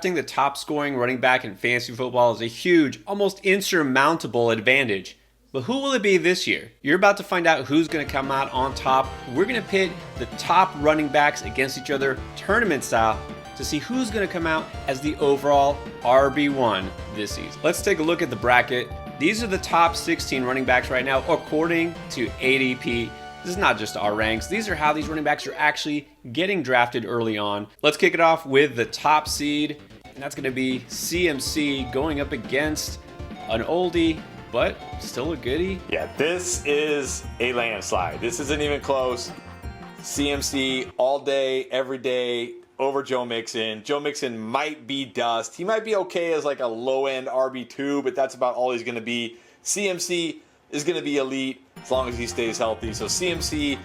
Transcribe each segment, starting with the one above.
drafting the top scoring running back in fantasy football is a huge, almost insurmountable advantage. But who will it be this year? You're about to find out who's going to come out on top. We're going to pit the top running backs against each other, tournament style, to see who's going to come out as the overall RB1 this season. Let's take a look at the bracket. These are the top 16 running backs right now, according to ADP. This is not just our ranks. These are how these running backs are actually getting drafted early on. Let's kick it off with the top seed, and that's going to be CMC going up against an oldie, but still a goodie. Yeah, this is a landslide. This isn't even close. CMC all day, every day over Joe Mixon. Joe Mixon might be dust. He might be okay as like a low-end RB2, but that's about all he's going to be. CMC is going to be elite as long as he stays healthy. So CMC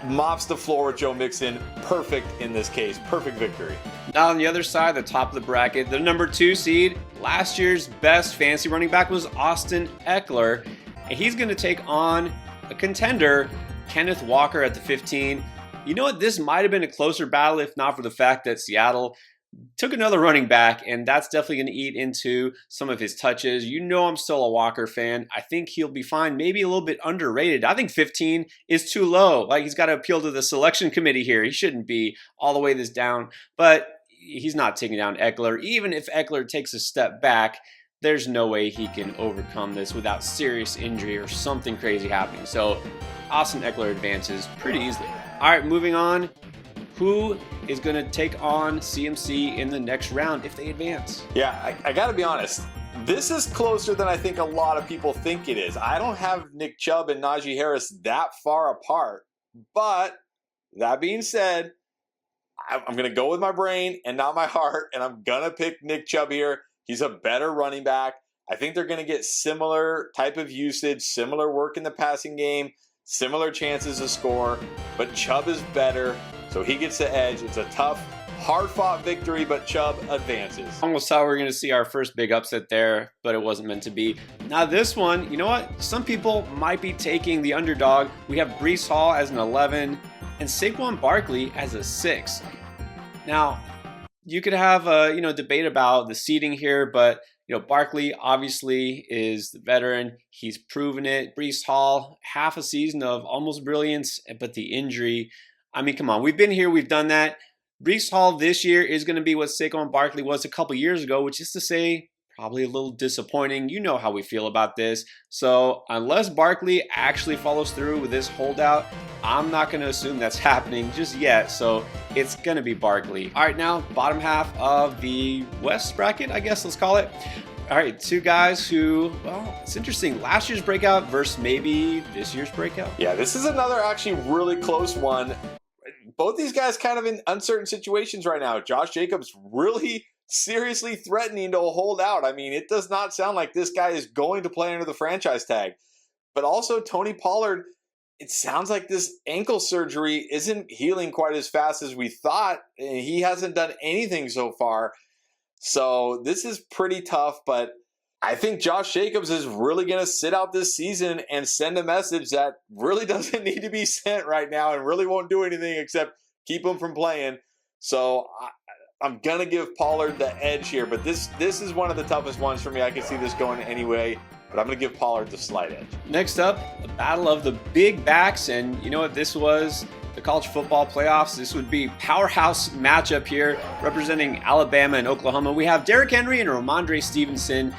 mops the floor with Joe Mixon. Perfect in this case. Perfect victory. Now on the other side, the top of the bracket, the number 2 seed, last year's best fantasy running back was Austin Eckler. And he's going to take on a contender, Kenneth Walker at the 15. You know what? This might have been a closer battle if not for the fact that Seattle took another running back, and that's definitely going to eat into some of his touches. You know I'm still a Walker fan. I think he'll be fine, maybe a little bit underrated. I think 15 is too low. Like, he's got to appeal to the selection committee here. He shouldn't be all the way this down, but he's not taking down Eckler. Even if Eckler takes a step back, there's no way he can overcome this without serious injury or something crazy happening. So Austin Eckler advances pretty easily. All right, moving on. Who is going to take on CMC in the next round if they advance? Yeah, I got to be honest. This is closer than I think a lot of people think it is. I don't have Nick Chubb and Najee Harris that far apart. But that being said, I'm going to go with my brain and not my heart, and I'm going to pick Nick Chubb here. He's a better running back. I think they're going to get similar type of usage, similar work in the passing game, similar chances to score, but Chubb is better. So he gets the edge. It's a tough, hard-fought victory, but Chubb advances. Almost thought we were going to see our first big upset there, but it wasn't meant to be. Now this one, you know what? Some people might be taking the underdog. We have Breece Hall as an 11 and Saquon Barkley as a 6. Now, you could have a debate about the seeding here, but Barkley obviously is the veteran. He's proven it. Breece Hall, half a season of almost brilliance, but the injury. I mean, come on. We've been here. We've done that. Breece Hall this year is going to be what Saquon Barkley was a couple years ago, which is to say probably a little disappointing. You know how we feel about this. So unless Barkley actually follows through with this holdout, I'm not going to assume that's happening just yet. So it's going to be Barkley. All right, now bottom half of the West bracket, I guess let's call it. All right, 2 guys who, well, it's interesting. Last year's breakout versus maybe this year's breakout. Yeah, this is another actually really close one. Both these guys kind of in uncertain situations right now. Josh Jacobs really seriously threatening to hold out. I mean, it does not sound like this guy is going to play under the franchise tag. But also Tony Pollard, it sounds like this ankle surgery isn't healing quite as fast as we thought. He hasn't done anything so far. So this is pretty tough, but I think Josh Jacobs is really going to sit out this season and send a message that really doesn't need to be sent right now and really won't do anything except keep him from playing. So I'm going to give Pollard the edge here, but this is one of the toughest ones for me. I can see this going anyway, but I'm going to give Pollard the slight edge. Next up, the battle of the big backs, and you know what this was? The college football playoffs. This would be powerhouse matchup here representing Alabama and Oklahoma. We have Derrick Henry and Ramondre Stevenson.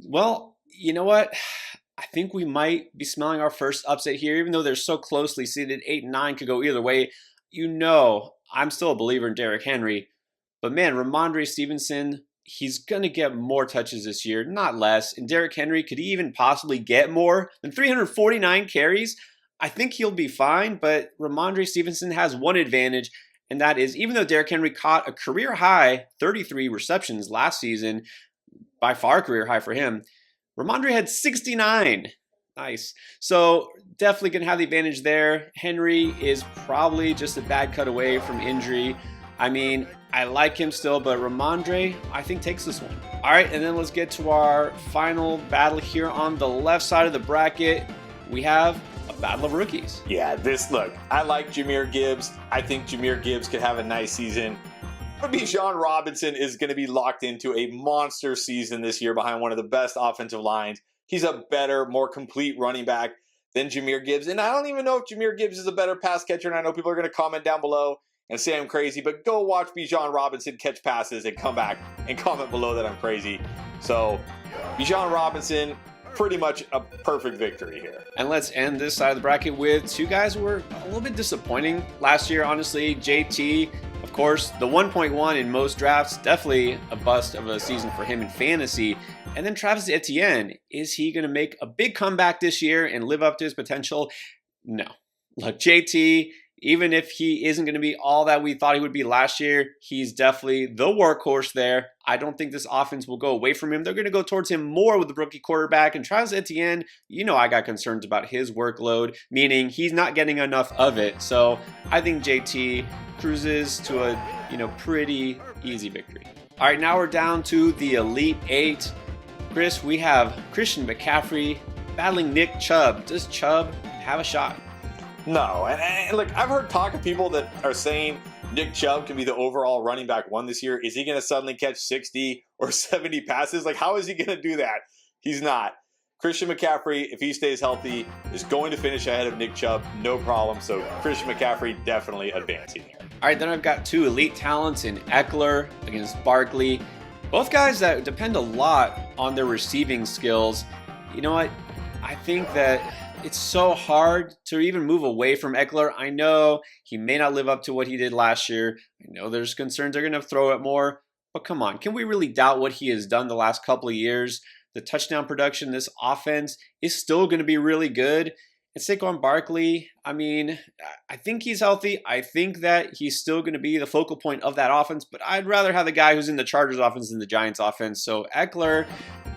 Well, you know what? I think we might be smelling our first upset here, even though they're so closely seated. 8 and 9 could go either way. I'm still a believer in Derrick Henry. But man, Ramondre Stevenson, he's going to get more touches this year, not less. And Derrick Henry could even possibly get more than 349 carries. I think he'll be fine, but Ramondre Stevenson has one advantage, and that is even though Derrick Henry caught a career high 33 receptions last season, by far a career high for him, Ramondre had 69. Nice. So definitely going to have the advantage there. Henry is probably just a bad cut away from injury. I mean, I like him still, but Ramondre, I think, takes this one. All right, and then let's get to our final battle here on the left side of the bracket. We have a battle of rookies. Yeah, look, I like Jahmyr Gibbs. I think Jahmyr Gibbs could have a nice season. But Bijan Robinson is going to be locked into a monster season this year behind one of the best offensive lines. He's a better, more complete running back than Jahmyr Gibbs. And I don't even know if Jahmyr Gibbs is a better pass catcher. And I know people are going to comment down below and say I'm crazy, but go watch Bijan Robinson catch passes and come back and comment below that I'm crazy. So Bijan Robinson, pretty much a perfect victory here. And let's end this side of the bracket with two guys who were a little bit disappointing last year, honestly. JT, of course, the 1.1 in most drafts, definitely a bust of a season for him in fantasy. And then Travis Etienne, is he going to make a big comeback this year and live up to his potential? No. Look, JT, even if he isn't going to be all that we thought he would be last year, he's definitely the workhorse there. I don't think this offense will go away from him. They're going to go towards him more with the rookie quarterback. And Travis Etienne, I got concerns about his workload, meaning he's not getting enough of it. So I think JT cruises to a pretty easy victory. All right, now we're down to the Elite Eight. Chris, we have Christian McCaffrey battling Nick Chubb. Does Chubb have a shot? No, and look, I've heard talk of people that are saying Nick Chubb can be the overall running back one this year. Is he going to suddenly catch 60 or 70 passes? Like, how is he going to do that? He's not. Christian McCaffrey, if he stays healthy, is going to finish ahead of Nick Chubb, no problem. So Christian McCaffrey definitely advancing here. All right, then I've got two elite talents in Eckler against Barkley. Both guys that depend a lot on their receiving skills. You know what? I think that it's so hard to even move away from Eckler. I know he may not live up to what he did last year. I know there's concerns they're going to throw it more. But come on, can we really doubt what he has done the last couple of years? The touchdown production, this offense is still going to be really good. And Saquon Barkley, I think he's healthy. I think that he's still going to be the focal point of that offense. But I'd rather have the guy who's in the Chargers offense than the Giants offense. So Eckler,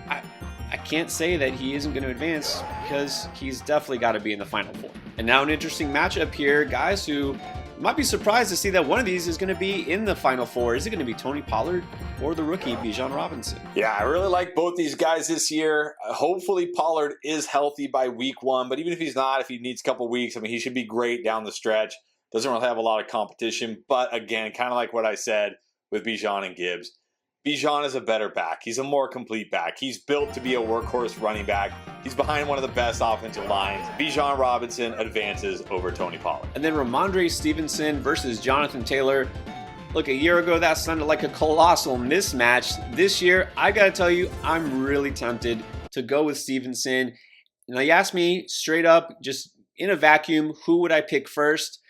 I can't say that he isn't going to advance because he's definitely got to be in the Final Four. And now an interesting matchup here, guys who might be surprised to see that one of these is going to be in the Final Four. Is it going to be Tony Pollard or the rookie Bijan Robinson? Yeah, I really like both these guys this year. Hopefully Pollard is healthy by week 1, but even if he's not, if he needs a couple weeks, he should be great down the stretch. Doesn't really have a lot of competition, but again, kind of like what I said with Bijan and Gibbs. Bijan is a better back. He's a more complete back. He's built to be a workhorse running back. He's behind one of the best offensive lines. Bijan Robinson advances over Tony Pollard. And then Ramondre Stevenson versus Jonathan Taylor. Look, a year ago that sounded like a colossal mismatch. This year, I got to tell you, I'm really tempted to go with Stevenson. Now, you ask me straight up, just in a vacuum, who would I pick first?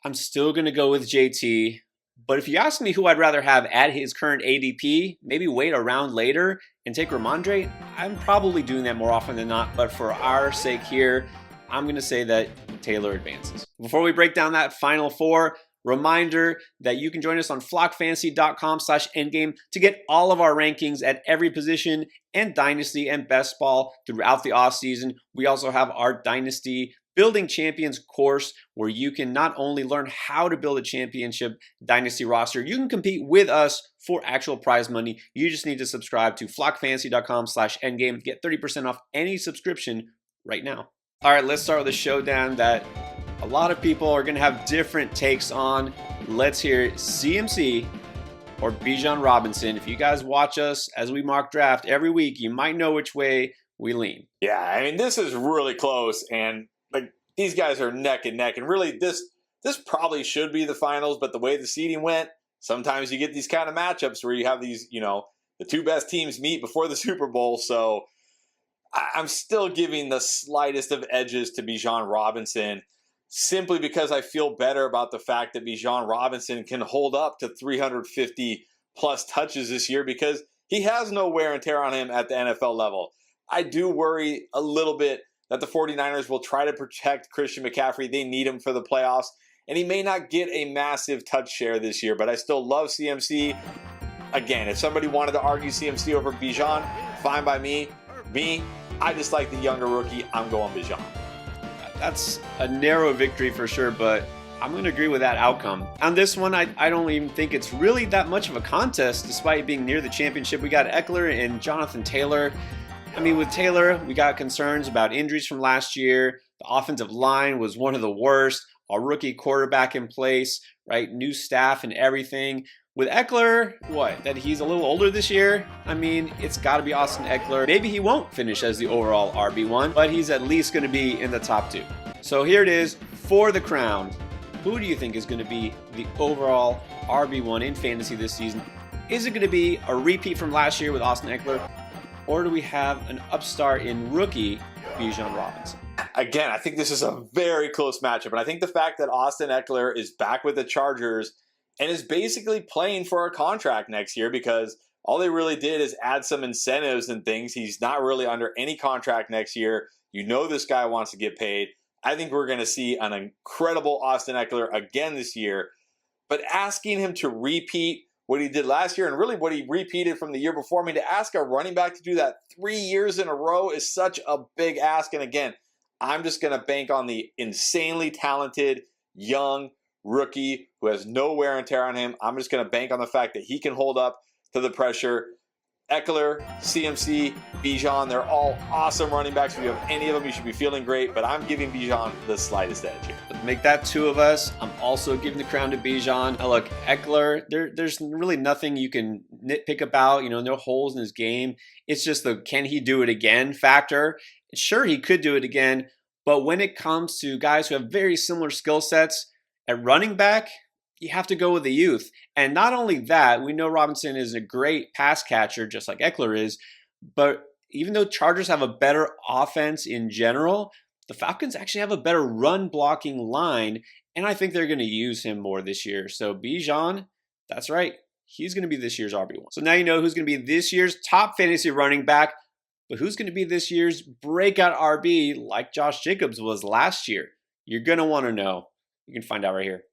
I'm still going to go with JT. But if you ask me who I'd rather have at his current ADP, maybe wait a round later and take Ramondre, I'm probably doing that more often than not. But for our sake here, I'm going to say that Taylor advances. Before we break down that Final Four, reminder that you can join us on flockfantasy.com/endgame to get all of our rankings at every position and dynasty and best ball throughout the offseason. We also have our dynasty Building Champions course where you can not only learn how to build a championship dynasty roster, you can compete with us for actual prize money. You just need to subscribe to flockfantasy.com/endgame. Get 30% off any subscription right now. All right, let's start with a showdown that a lot of people are going to have different takes on. Let's hear CMC or Bijan Robinson. If you guys watch us as we mock draft every week, you might know which way we lean. Yeah, this is really close, and these guys are neck and neck, and really this probably should be the finals, but the way the seeding went, sometimes you get these kind of matchups where you have these, the two best teams meet before the Super Bowl. So I'm still giving the slightest of edges to Bijan Robinson simply because I feel better about the fact that Bijan Robinson can hold up to 350 plus touches this year because he has no wear and tear on him at the NFL level. I do worry a little bit that the 49ers will try to protect Christian McCaffrey. They need him for the playoffs, and he may not get a massive touch share this year, but I still love CMC. Again, if somebody wanted to argue CMC over Bijan, fine by me. I just like the younger rookie. I'm going Bijan. That's a narrow victory for sure, but I'm going to agree with that outcome. On this one, I don't even think it's really that much of a contest, despite being near the championship. We got Eckler and Jonathan Taylor. With Taylor, we got concerns about injuries from last year. The offensive line was one of the worst. A rookie quarterback in place, right? New staff and everything. With Eckler, what? That he's a little older this year? I mean, it's got to be Austin Eckler. Maybe he won't finish as the overall RB1, but he's at least going to be in the top 2. So here it is for the crown. Who do you think is going to be the overall RB1 in fantasy this season? Is it going to be a repeat from last year with Austin Eckler? Or do we have an upstart in rookie Bijan Robinson? Again, I think this is a very close matchup. And I think the fact that Austin Eckler is back with the Chargers and is basically playing for a contract next year, because all they really did is add some incentives and things. He's not really under any contract next year. You know this guy wants to get paid. I think we're going to see an incredible Austin Eckler again this year. But asking him to repeat what he did last year and really what he repeated from the year before, I mean, to ask a running back to do that 3 years in a row is such a big ask. And again, I'm just going to bank on the insanely talented, young rookie who has no wear and tear on him. I'm just going to bank on the fact that he can hold up to the pressure. Eckler, CMC, Bijan, they're all awesome running backs. If you have any of them, you should be feeling great, but I'm giving Bijan the slightest edge here. Make that 2 of us. I'm also giving the crown to Bijan. Now look, Eckler, there's really nothing you can nitpick about. You know, no holes in his game. It's just the can he do it again factor. Sure, he could do it again, but when it comes to guys who have very similar skill sets at running back, you have to go with the youth. And not only that, we know Robinson is a great pass catcher, just like Eckler is, but even though Chargers have a better offense in general, the Falcons actually have a better run blocking line, and I think they're going to use him more this year. So Bijan, that's right, he's going to be this year's RB1. So now you know who's going to be this year's top fantasy running back, but who's going to be this year's breakout RB like Josh Jacobs was last year? You're going to want to know. You can find out right here.